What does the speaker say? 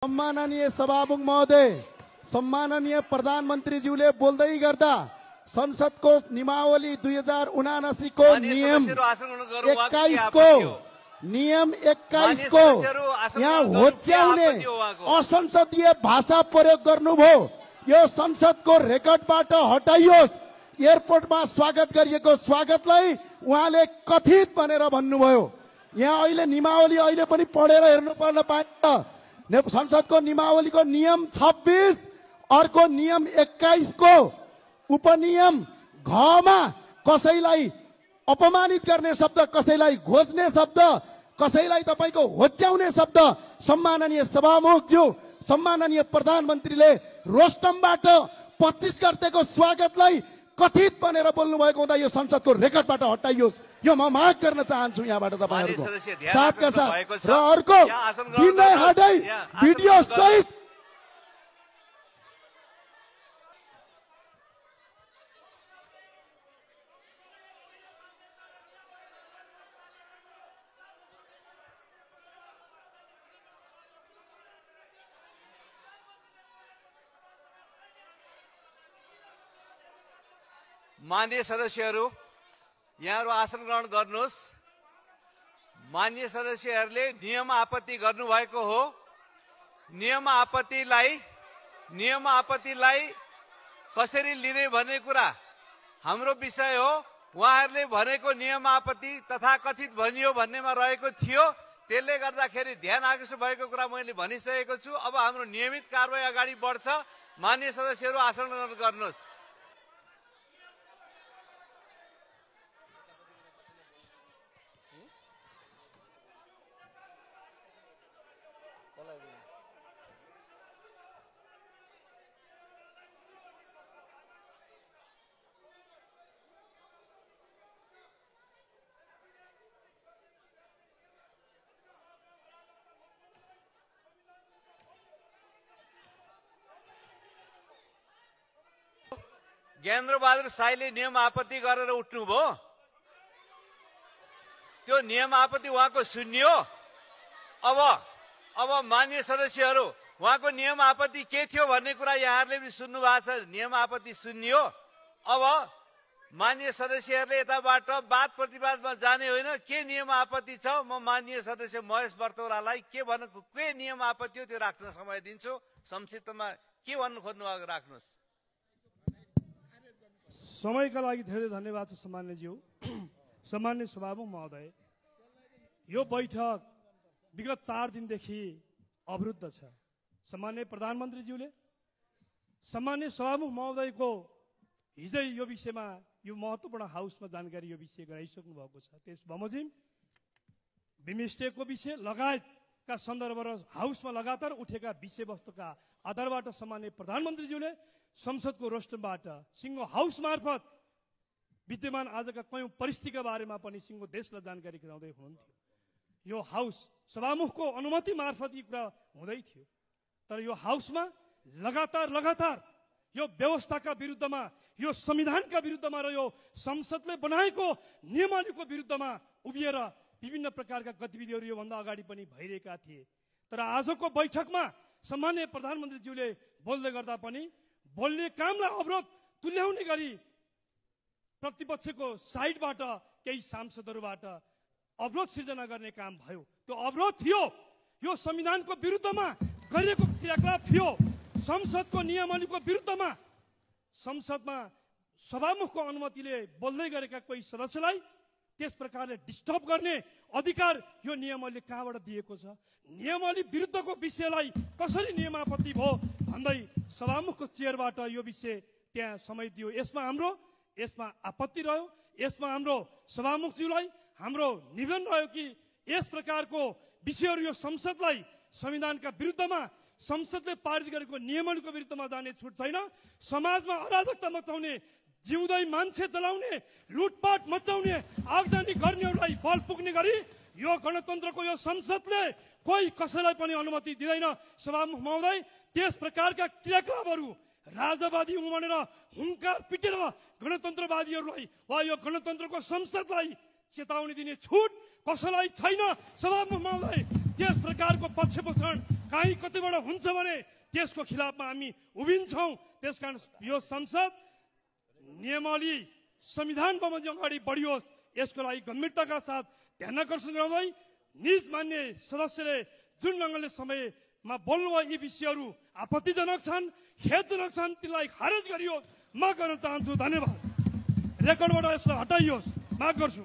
सम्माननीय सभामुख महोदय, सम्माननीय प्रधानमन्त्रीज्यूले बोल्दै गर्दा संसदको नियमावली 2079 को नियम 21 को यहाँ होच्याउने असंसदीय भाषा प्रयोग गर्नुभयो। यो संसदको रेकर्डबाट हटाइयोस्। एयरपोर्टमा स्वागत गरिएको स्वागतलाई उहाँले कथित भनेर भन्नुभयो। यहाँ अहिले नियमावली अहिले पनि पढेर हेर्नु पर्न पाइन्छ। संसदको नियमावलीको नियम 26 अर्को नियम 21 को उपनियम घमा कसैलाई अपमानित गर्ने शब्द, कसैलाई घोज्ने शब्द, कसैलाई तपाईको होच्याउने शब्द सम्माननीय सभामुखज्यू, सम्माननीय प्रधानमन्त्रीले रोस्टमबाट 25 गतेको स्वागतलाई कथित भनेर बोल्नु भएको हुँदा यो संसदको रेकर्डबाट हटाइयोस्। यो म माग गर्न चाहन्छु यहाँबाट तपाईहरुको साथका साथ। र अर्को दिनलाई हटाई भिडियो सहित माननीय सदस्यहरू, यहाँहरु आसन ग्रहण गर्नुहोस्। माननीय सदस्यहरूले नियम आपत्ति गर्नुभएको हो। नियम आपत्तिलाई कसरी लिने भन्ने कुरा हाम्रो विषय हो। उहाँहरूले भनेको नियम आपत्ति तथा कथित भनियो भन्नेमा रहेको थियो। त्यसले गर्दाखेरि ध्यान आकर्षित भएको कुरा मैले भनिसकेको छु। अब हाम्रो नियमित कारबाही अगाडि बढ्छ। माननीय सदस्यहरू आसन ग्रहण गर्नुहोस्। ज्ञानेन्द्र बहादुर साईले नियम आपत्ति गरेर उठ्नुभयो। त्यो नियम आपत्ति उहाँको सुनियो। अब माननीय सदस्यहरू, उहाँको नियम आपत्ति के थियो भन्ने कुरा यहाँहरूले पनि सुन्नु भएको छ। नियम आपत्ति सुनियो। अब माननीय सदस्यहरूले यताबाट वाद प्रतिवादमा जाने होइन। के नियम आपत्ति छ म माननीय सदस्य महेश बर्तौलालाई के नियम आपत्ति हो त्यो राख्न समय दिन्छु। संक्षिप्तमा के भन्नु खोज्नु भएको राख्नुहोस्। समयका लागि धेरै धन्यवाद छ सम्मान्यज्यू। सम्मान्य सभामुख महोदय, यो बैठक विगत 4 दिनदेखि अवरुद्ध छ। सम्मान्य प्रधानमन्त्रीज्यूले सम्मान्य सभामुख महोदयको हिजै यो विषयमा यो महत्त्वपूर्ण हाउसमा जानकारी यो विषय गराइसक्नु भएको छ। त्यस बमोजिम बिमस्टेकको विषय लगायतका सन्दर्भ र हाउसमा लगातार उठेका विषयवस्तुका आधारबाट सम्मान्य प्रधानमन्त्रीज्यूले संसदको रोस्टमबाट सिङ्गो हाउस मार्फत विद्यमान आजका कयौं परिस्थितिका बारेमा पनि सिङ्गो देशलाई जानकारी गराउँदै हुनुहुन्थ्यो। यो हाउस सभामुखको अनुमति मार्फत यी कुरा हुँदै थियो। तर यो हाउसमा लगातार यो व्यवस्थाका विरुद्धमा, यो संविधानका विरुद्धमा र यो संसदले बनाएको नियमावलीको विरुद्धमा उभिएर विभिन्न प्रकारका गतिविधिहरू योभन्दा अगाडि पनि भइरहेका थिए। तर आजको बैठकमा सम्माननीय प्रधानमन्त्रीज्यूले बोल्दै गर्दा पनि बोल्ने कामलाई अवरोध तुल्याउने गरी प्रतिपक्षको साइडबाट केही सांसदहरूबाट अवरोध सिर्जना गर्ने काम भयो। त्यो अवरोध थियो, यो संविधानको विरुद्धमा गरिएको क्रियाकलाप थियो। संसदको नियमावलीको विरुद्धमा संसदमा सभामुखको अनुमतिले बोल्दै गरेका कोही सदस्यलाई त्यस प्रकारले डिस्टर्ब गर्ने अधिकार यो नियमावलीले कहाँबाट दिएको छ? नियमावली विरुद्धको विषयलाई कसरी नियम आपत्ति भयो भन्दै सभामुखको चेयरबाट यो विषय त्यहाँ समय दियो। यसमा आपत्ति रह्यो। यसमा हाम्रो सभामुखज्यूलाई हाम्रो निवेदन रह्यो कि यस प्रकारको विषयहरू यो संसदलाई संविधानका विरुद्धमा, संसदले पारित गरेको नियमावलीको विरुद्धमा जाने छुट छैन। समाजमा अराजकता मचाउने, जिउँदै मान्छे जलाउने, लुटपाट मचाउने, आगजनी गर्नेहरूलाई बल पुग्ने गरी यो गणतन्त्रको यो संसदले कोही कसैलाई पनि अनुमति दिँदैन। सभामुख महोदय, त्यस प्रकारका क्रियाकलापहरू राजावादी उमानेर हुङ्कार पिटेर गणतन्त्रवादीहरूलाई वा यो गणतन्त्रको संसदलाई चेतावनी दिने छुट कसैलाई छैन। सभामुख महोदय, त्यस प्रकारको पक्षपोषण कहीँ कतिबाट हुन्छ भने त्यसको खिलाफमा हामी उभिन्छौँ। त्यसकारण यो संसद नियमावली संविधान बमोजिम अगाडि बढियोस्, यसको लागि गम्भीरताका साथ ध्यान आकर्षण गराउँदै निज मान्य सदस्यले जुन ढङ्गले समयमा बोल्नुभयो यी विषयहरू आपत्तिजनक छन्, खेदजनक छन्, तिनलाई खारेज गरियोस् माग गर्न चाहन्छु। धन्यवाद। रेकर्डबाट यसलाई हटाइयोस् माग गर्छु।